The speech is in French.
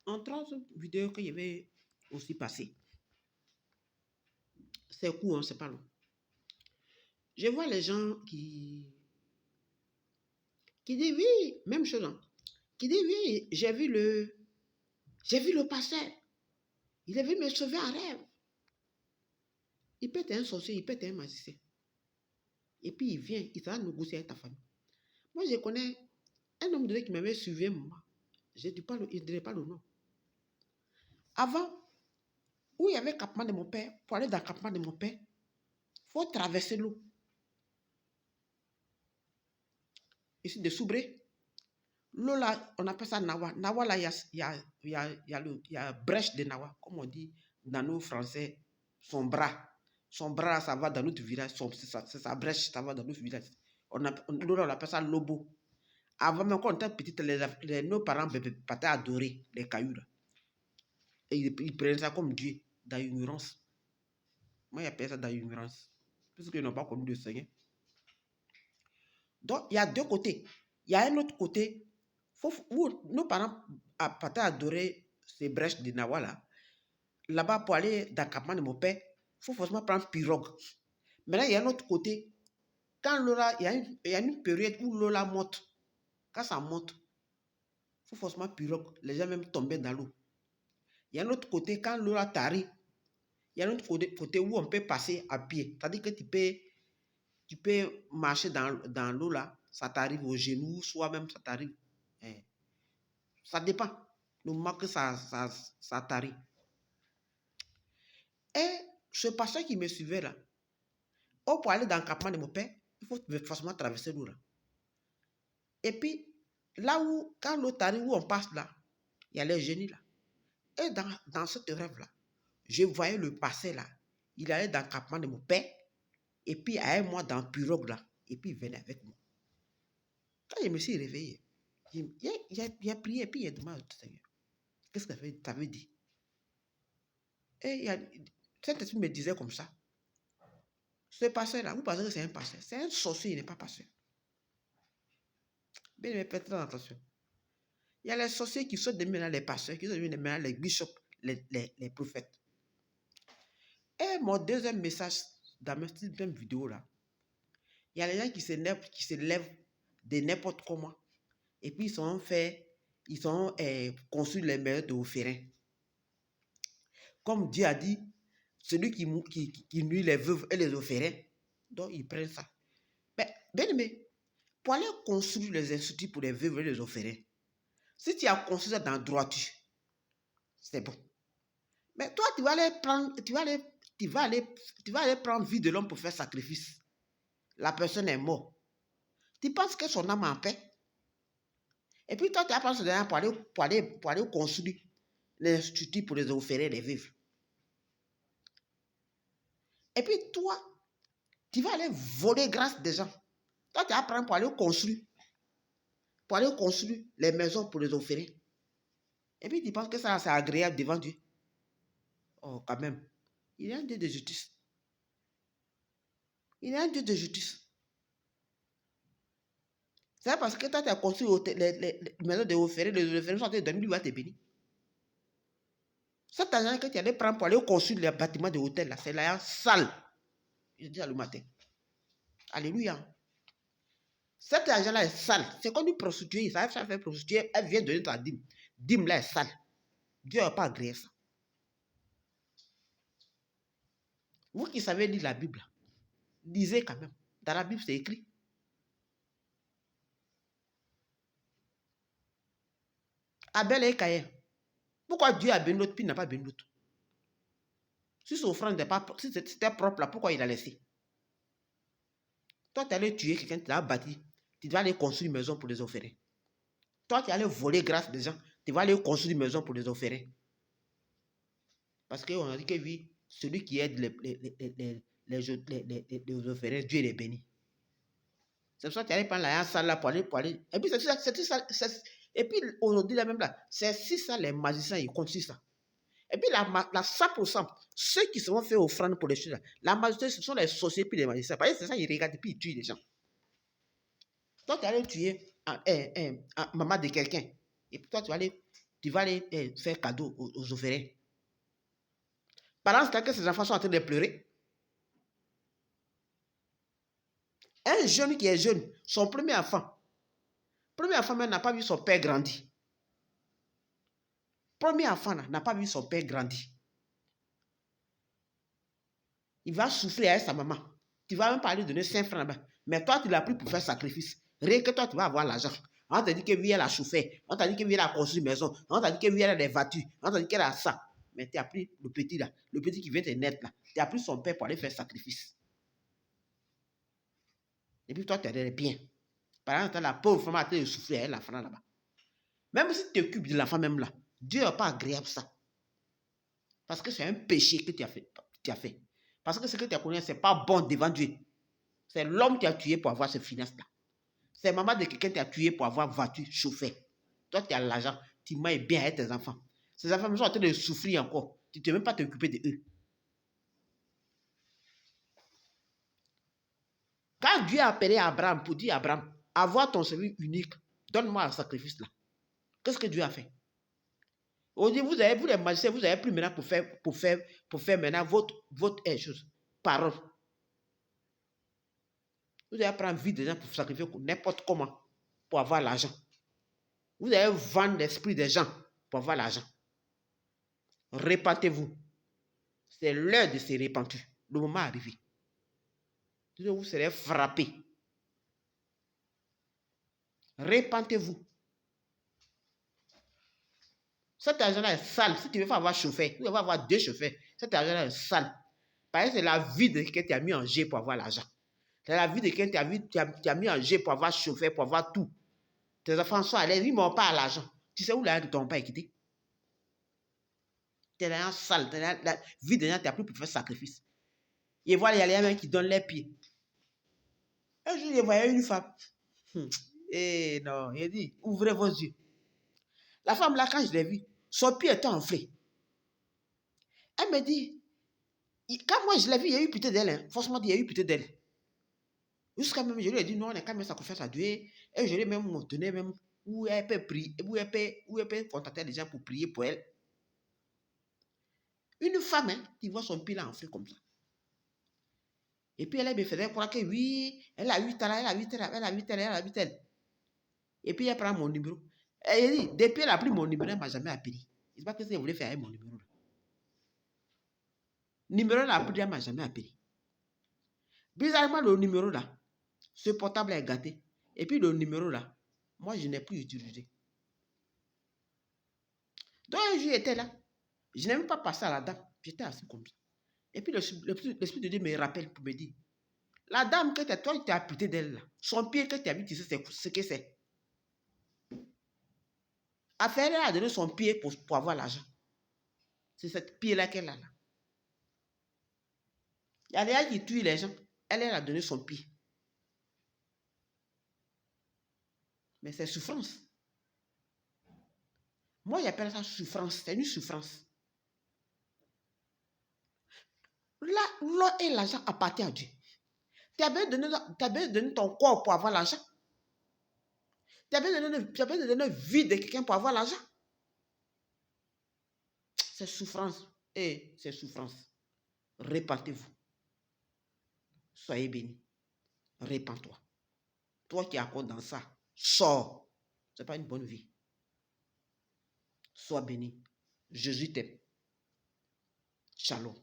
Entre autres vidéos que je vais aussi passer, c'est court, hein, c'est pas long. Je vois les gens qui disent oui, même chose, hein, qui disent oui, j'ai vu le pasteur, il est venu me sauver en rêve. Il peut être un sorcier, il peut être un magicien. Et puis il vient, il va négocier avec ta famille. Moi, je connais un homme donné qui m'avait suivi un moment. Je ne dirai pas le nom. Avant, où il y avait le campement de mon père, pour aller dans le campement de mon père, il faut traverser l'eau. Ici, de Soubré. L'eau là, on appelle ça Nawa. Nawa là, il y a brèche de Nawa, comme on dit dans nos français, son bras. Son bras, ça va dans notre village, c'est sa brèche, ça va dans notre village. L'eau là, on appelle ça Lobo. Avant même, quand on était petit, nos parents partaient adorer les cailloux là. Et ils prenaient ça comme Dieu, dans l'ignorance. Moi, j'appelle ça dans l'ignorance. Parce qu'ils n'ont pas connu le Seigneur. Donc, il y a deux côtés. Il y a un autre côté où nos parents partaient adorer ces brèches de Nawa là. Là-bas, pour aller dans le campement de mon père, il faut forcément prendre pirogue. Maintenant, il y a un autre côté. Quand l'eau là, il y a une période où l'eau là monte. Quand ça monte, il faut forcément pirogue. Les gens même tomber dans l'eau. Il y a un autre côté, quand l'eau là t'arrive, il y a un autre côté où on peut passer à pied. C'est-à-dire que tu peux marcher dans l'eau là, ça t'arrive aux genoux, soit même ça t'arrive. Ça dépend. Le moment que ça t'arrive. Et ce pasteur qui me suivait là, pour aller dans le campement de mon père, il faut forcément traverser l'eau là. Et puis, là où, quand l'eau t'arrive, où on passe là, il y a les génies là. Et dans ce rêve là, je voyais le pasteur là. Il allait dans le campement de mon père, et puis avec moi dans le pirogue là, et puis il venait avec moi. Quand je me suis réveillé, il a prié, et puis il a demandé au Seigneur, qu'est-ce que ça veut dire? Et cet esprit me disait comme ça. Ce pasteur-là, vous pensez que c'est un pasteur. C'est un sorcier, il n'est pas pasteur. Bien, mais faites attention. Il y a les sorciers qui sont devenus les pasteurs, qui sont devenus maintenant les bishops, les prophètes. Et mon deuxième message dans ma deuxième vidéo là, il y a les gens qui se lèvent de n'importe comment. Et puis ils ont construit les maisons de Ophérin. Comme Dieu a dit, celui qui nuit les veuves et les orphelins, donc ils prennent ça. Mais, bien aimé, pour aller construire les instituts pour les veuves et les orphelins, si tu as construit ça dans la droiture, c'est bon. Mais toi, tu vas aller prendre vie de l'homme pour faire sacrifice. La personne est morte. Tu penses que son âme est en paix? Et puis toi, tu as pensé son âme pour aller construire l'institut pour les orphelins et les veuves. Et puis toi, tu vas aller voler grâce des gens. Toi, tu apprends pour aller construire les maisons pour les orphelins. Et puis tu penses que ça, c'est agréable devant Dieu. Oh, quand même. Il est un Dieu de justice. Il est un Dieu de justice. C'est parce que toi, tu as construit les maisons de orphelins, les orphelins sont en train de dormir, lui va te bénir. Cet argent que tu allais prendre pour aller construire les bâtiments de hôtel, là, c'est l'argent sale. Je dis à le matin. Alléluia. Cet argent-là est sale. C'est comme une prostituée. Ça fait prostituée. Elle vient donner ta dîme. Dîme là est sale. Dieu n'a pas agréé ça. Vous qui savez lire la Bible, lisez quand même. Dans la Bible, c'est écrit. Abel et Caïn. Pourquoi Dieu a béni l'autre puis il n'a pas béni l'autre? Si son offrande n'était pas, si c'était propre là, pourquoi il a laissé? Toi, tu allais tuer quelqu'un, tu l'as bâti. Tu vas aller construire une maison pour les orphelins. Toi, tu allais voler grâce des gens. Tu vas aller construire une maison pour les orphelins. Parce qu'on a dit que oui, celui qui aide les orphelins, Dieu les bénit. C'est pour ça que tu allais prendre la salle là pour aller. Et puis, c'est ça. Et puis, aujourd'hui, là même là, c'est si ça, les magiciens, ils comptent ça. Et puis, la 100%, ceux qui se vont faire offrande pour les choses là, la majorité, ce sont les sorciers puis les magiciens. Parce que c'est ça, ils regardent et puis ils tuent les gens. Toi, tu allais tuer maman de quelqu'un. Et puis, toi, tu vas aller tu vas aller faire cadeau aux orphelins. Pendant ce temps que ces enfants sont en train de pleurer, un jeune qui est jeune, son premier enfant même n'a pas vu son père grandir. Premier enfant n'a pas vu son père grandir. Il va souffrir avec sa maman. Tu vas même pas lui donner 5 francs là-bas. Mais toi, tu l'as pris pour faire sacrifice. Rien que toi, tu vas avoir l'argent. On t'a dit que lui, elle a chauffé. On t'a dit que lui, elle a construit une maison. On t'a dit que lui, elle a des voitures. On t'a dit qu'elle a ça. Mais tu as pris le petit là. Le petit qui vient te naître là. Tu as pris son père pour aller faire sacrifice. Et puis toi, tu es bien. Par exemple, la pauvre femme a été souffrir avec l'enfant là-bas. Même si tu t'occupes de l'enfant même là, Dieu n'est pas agréable ça. Parce que c'est un péché que tu as fait. Parce que ce que tu as connu, ce n'est pas bon devant Dieu. C'est l'homme qui a tué pour avoir ces finances-là. C'est maman de quelqu'un qui a tué pour avoir voiture chauffée. Toi, tu as l'argent, tu manges bien avec tes enfants. Ces enfants sont en train de souffrir encore. Tu ne peux même pas t'occuper de eux. Quand Dieu a appelé Abraham pour dire à Abraham, avoir ton service unique, donne-moi un sacrifice là. Qu'est-ce que Dieu a fait? Aujourd'hui, vous les magiciens, vous n'avez plus maintenant pour faire maintenant votre chose, parole. Vous allez prendre vie des gens pour sacrifier n'importe comment pour avoir l'argent. Vous allez vendre l'esprit des gens pour avoir l'argent. Répentez-vous. C'est l'heure de se repentir. Le moment est arrivé. Vous serez frappés. Répentez-vous. Cet argent-là est sale. Si tu veux avoir chauffeur, tu vas avoir 2 chauffeurs. Cet argent-là est sale. Parce que c'est la vie de quelqu'un qui t'a mis en jeu pour avoir l'argent. C'est la vie de quelqu'un qui t'a mis en jeu pour avoir chauffeur, pour avoir tout. Tes enfants sont à l'aise, ils n'ont pas l'argent. Tu sais où l'argent de ton père est quitté? T'es l'argent sale. La vie de gens t'a pris pour faire sacrifice. Et voilà, il y a les gens qui donnent les pieds. Un jour, je voyais une femme. Et non, il dit, ouvrez vos yeux. La femme là, quand je l'ai vue, son pied était enflé. Elle me dit, quand moi je l'ai vue, il y a eu pitié d'elle. Hein. Franchement, il y a eu pitié d'elle. Jusqu'à même, je lui ai dit, non, on est quand même sa confiance à Dieu. Et je lui ai même donné même où elle peut prier, où elle peut contacter les gens pour prier pour elle. Une femme, hein, qui voit son pied là enflé comme ça. Et puis elle me faisait croire que oui, elle a 8 ans, elle a 8 ans, elle a 8 ans, elle a 8 ans. Et puis elle prend mon numéro. Elle dit, depuis elle a pris mon numéro, elle ne m'a jamais appelé. Je ne sais pas ce qu'elle voulait faire avec mon numéro. Le numéro là, elle ne m'a jamais appelé. Bizarrement, le numéro là, ce portable est gâté. Et puis le numéro là, moi je n'ai plus utilisé. Donc un jour, j'étais là. Je n'ai même pas passé à la dame. J'étais assis comme ça. Et puis l'Esprit de Dieu me rappelle pour me dire, la dame que toi, tu as pité d'elle là, son pied que tu as vu, tu sais ce que c'est. Affaire, elle a donné son pied pour avoir l'argent. C'est cette pied-là qu'elle a là. Il y a des gens qui tuent les gens. Elle a donné son pied. Mais c'est souffrance. Moi, j'appelle ça souffrance. C'est une souffrance. Là, l'or et l'argent appartiennent à Dieu. Tu as bien donné ton corps pour avoir l'argent. Tu as bien donné la vie de quelqu'un pour avoir l'argent. C'est souffrance. Et c'est souffrance. Répentez-vous. Soyez bénis. Répands-toi. Toi qui es encore dans ça, sors. Ce n'est pas une bonne vie. Sois béni. Jésus t'aime. Shalom.